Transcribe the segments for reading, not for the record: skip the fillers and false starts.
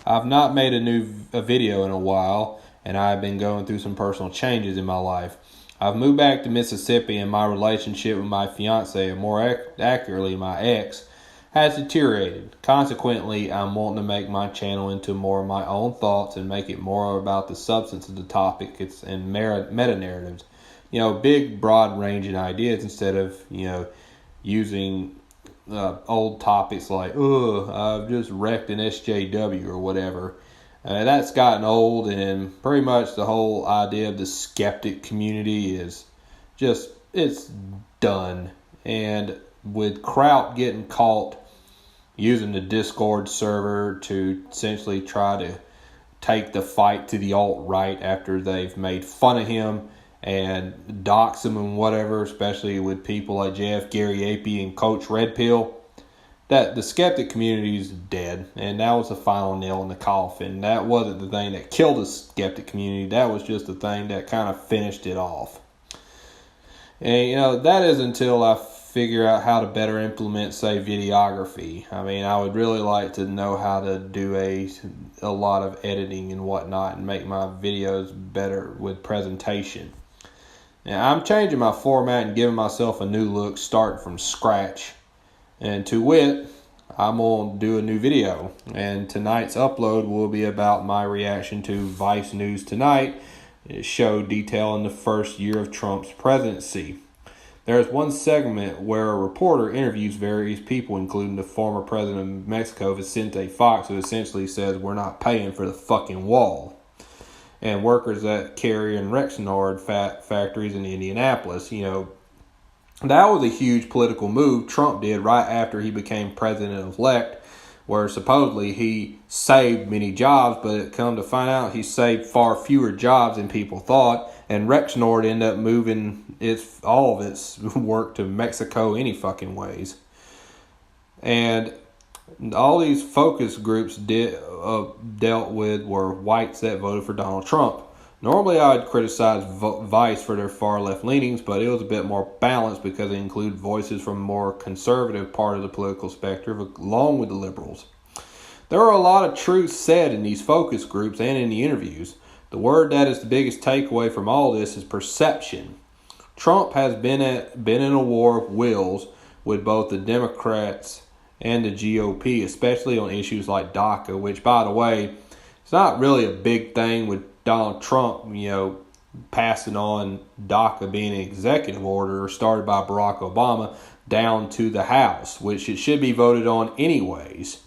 I've not made a video in a while, and I've been going through some personal changes in my life. I've moved back to Mississippi, and my relationship with my fiance, or more accurately, my ex, has deteriorated. Consequently, I'm wanting to make my channel into more of my own thoughts and make it more about the substance of the topic and meta-narratives. Big, broad-ranging ideas instead of, using old topics like, I've just wrecked an SJW or whatever. That's gotten old, and pretty much the whole idea of the skeptic community is it's done. And with Kraut getting caught using the Discord server to essentially try to take the fight to the alt-right after they've made fun of him and dox him and whatever, especially with people like JF Gary Apey and Coach Red Pill, that the skeptic community is dead, and that was the final nail in the coffin. That wasn't the thing that killed the skeptic community. That was just the thing that kind of finished it off. And, that is until I figure out how to better implement, say, videography. I would really like to know how to do a lot of editing and whatnot and make my videos better with presentation. Now, I'm changing my format and giving myself a new look, starting from scratch. And to wit, I'm going to do a new video. And tonight's upload will be about my reaction to Vice News Tonight. It showed detailing the first year of Trump's presidency. There's one segment where a reporter interviews various people, including the former president of Mexico, Vicente Fox, who essentially says we're not paying for the fucking wall. And workers at Carrier and Rexnord factories in Indianapolis. That was a huge political move Trump did right after he became president-elect, where supposedly he saved many jobs, but it come to find out he saved far fewer jobs than people thought, and Rexnord ended up moving all of its work to Mexico any fucking ways. And all these focus groups dealt with were whites that voted for Donald Trump. Normally, I'd criticize Vice for their far-left leanings, but it was a bit more balanced because it included voices from a more conservative part of the political spectrum, along with the liberals. There are a lot of truths said in these focus groups and in the interviews. The word that is the biggest takeaway from all this is perception. Trump has been in a war of wills with both the Democrats and the GOP, especially on issues like DACA, which, by the way, it's not really a big thing with Donald Trump, passing on DACA being an executive order started by Barack Obama down to the House, which it should be voted on anyways.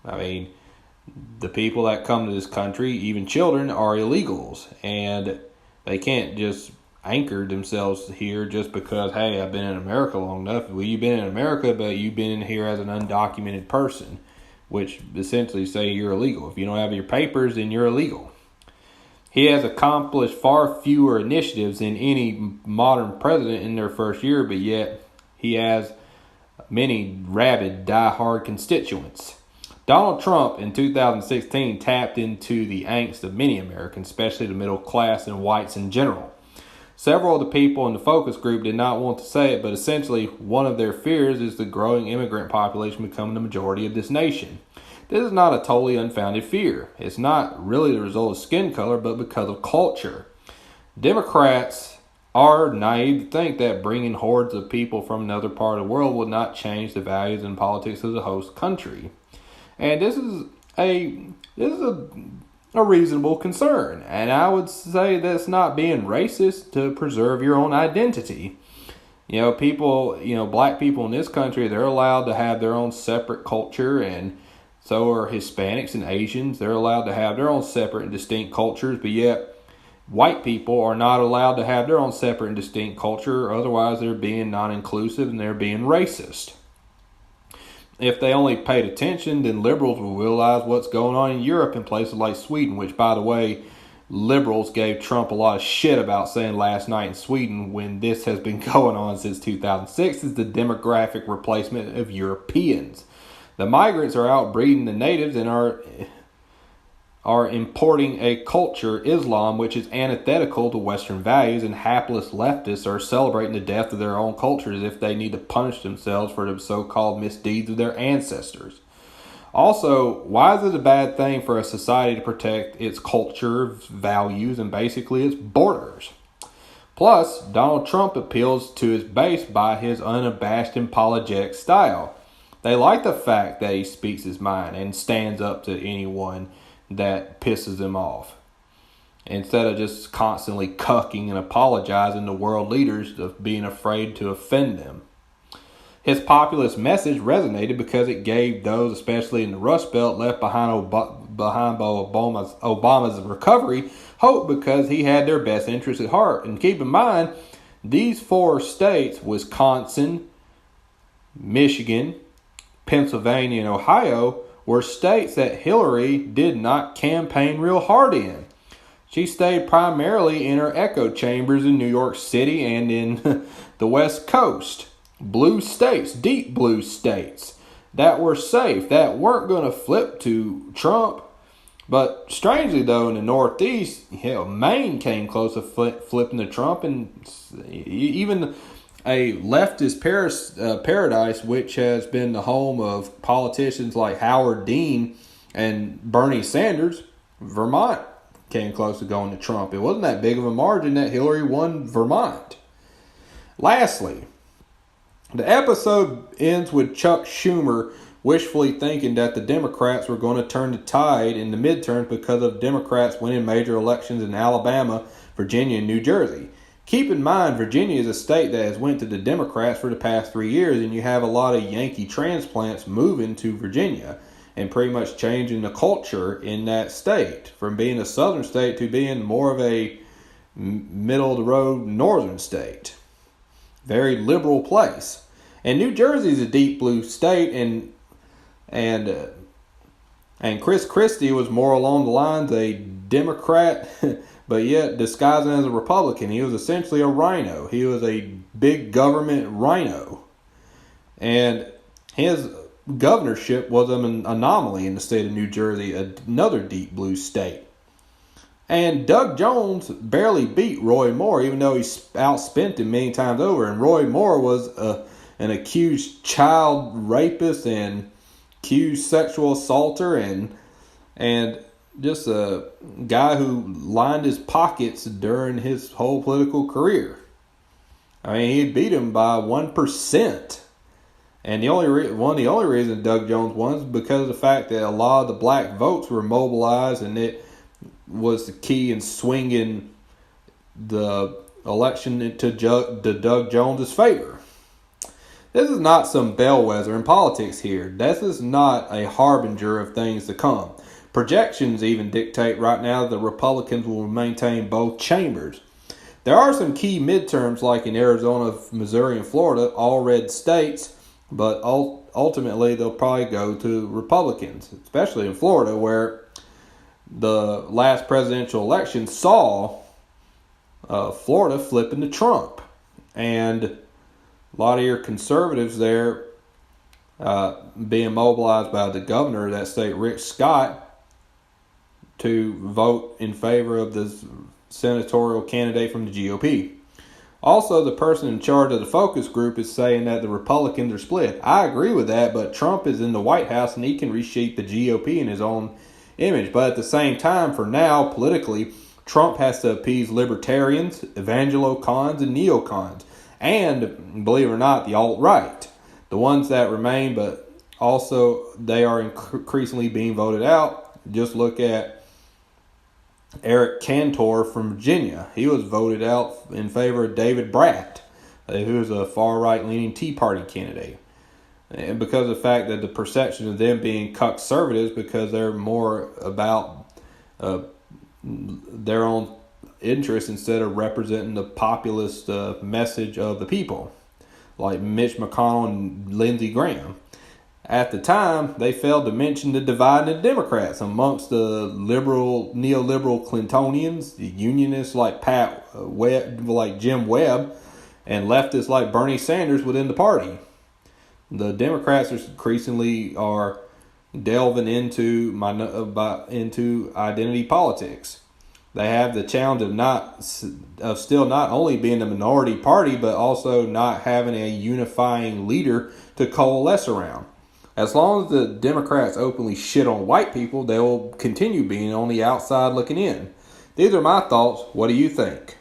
The people that come to this country, even children, are illegals, and they can't just anchor themselves here just because, hey, I've been in America long enough. Well, you've been in America, but you've been in here as an undocumented person, which essentially say you're illegal. If you don't have your papers, then you're illegal. He has accomplished far fewer initiatives than any modern president in their first year, but yet he has many rabid, die-hard constituents. Donald Trump in 2016 tapped into the angst of many Americans, especially the middle class and whites in general. Several of the people in the focus group did not want to say it, but essentially one of their fears is the growing immigrant population becoming the majority of this nation. This is not a totally unfounded fear. It's not really the result of skin color, but because of culture. Democrats are naive to think that bringing hordes of people from another part of the world will not change the values and politics of the host country. And this is a reasonable concern. And I would say that's not being racist to preserve your own identity. Black people in this country, they're allowed to have their own separate culture, and so are Hispanics and Asians. They're allowed to have their own separate and distinct cultures, but yet white people are not allowed to have their own separate and distinct culture. Otherwise, they're being non-inclusive and they're being racist. If they only paid attention, then liberals will realize what's going on in Europe and places like Sweden, which, by the way, liberals gave Trump a lot of shit about saying last night in Sweden, when this has been going on since 2006, is the demographic replacement of Europeans. The migrants are outbreeding the natives and are importing a culture, Islam, which is antithetical to Western values, and hapless leftists are celebrating the death of their own culture as if they need to punish themselves for the so-called misdeeds of their ancestors. Also, why is it a bad thing for a society to protect its culture, values, and basically its borders? Plus, Donald Trump appeals to his base by his unabashed and apologetic style. They like the fact that he speaks his mind and stands up to anyone that pisses him off, instead of just constantly cucking and apologizing to world leaders of being afraid to offend them. His populist message resonated because it gave those, especially in the Rust Belt, left behind Obama's recovery, hope because he had their best interests at heart. And keep in mind, these 4 states, Wisconsin, Michigan, Pennsylvania, and Ohio, were states that Hillary did not campaign real hard in. She stayed primarily in her echo chambers in New York City and in the West Coast. Blue states, deep blue states that were safe, that weren't going to flip to Trump. But strangely, though, in the Northeast, Maine came close to flipping to Trump, and even a leftist paradise, which has been the home of politicians like Howard Dean and Bernie Sanders, Vermont came close to going to Trump. It wasn't that big of a margin that Hillary won Vermont. Lastly, the episode ends with Chuck Schumer wishfully thinking that the Democrats were going to turn the tide in the midterms because of Democrats winning major elections in Alabama, Virginia, and New Jersey. Keep in mind, Virginia is a state that has went to the Democrats for the past 3 years, and you have a lot of Yankee transplants moving to Virginia and pretty much changing the culture in that state from being a southern state to being more of a middle-of-the-road northern state. Very liberal place. And New Jersey is a deep blue state, and Chris Christie was more along the lines a Democrat, but yet disguising as a Republican. He was essentially a rhino. He was a big government rhino, and his governorship was an anomaly in the state of New Jersey, another deep blue state. And Doug Jones barely beat Roy Moore, even though he outspent him many times over. And Roy Moore was an accused child rapist and accused sexual assaulter and just a guy who lined his pockets during his whole political career. I mean, he beat him by 1%. And one of the only reasons Doug Jones won is because of the fact that a lot of the black votes were mobilized, and it was the key in swinging the election to Doug Jones' favor. This is not some bellwether in politics here. This is not a harbinger of things to come. Projections even dictate right now that the Republicans will maintain both chambers. There are some key midterms like in Arizona, Missouri, and Florida, all red states, but ultimately they'll probably go to Republicans, especially in Florida, where the last presidential election saw Florida flipping to Trump. And a lot of your conservatives there being mobilized by the governor of that state, Rick Scott, to vote in favor of the senatorial candidate from the GOP. Also, the person in charge of the focus group is saying that the Republicans are split. I agree with that, but Trump is in the White House and he can reshape the GOP in his own image. But at the same time, for now, politically, Trump has to appease libertarians, evangelo-cons, and neocons. And, believe it or not, the alt-right. The ones that remain, but also they are increasingly being voted out. Just look at Eric Cantor from Virginia. He was voted out in favor of David Brat, who is a far-right-leaning Tea Party candidate. And because of the fact that the perception of them being conservatives, because they're more about their own interests instead of representing the populist message of the people, like Mitch McConnell and Lindsey Graham. At the time, they failed to mention the divide in the Democrats amongst the neoliberal Clintonians, the unionists like Jim Webb, and leftists like Bernie Sanders within the party. The Democrats are increasingly delving into identity politics. They have the challenge of still not only being a minority party, but also not having a unifying leader to coalesce around. As long as the Democrats openly shit on white people, they will continue being on the outside looking in. These are my thoughts. What do you think?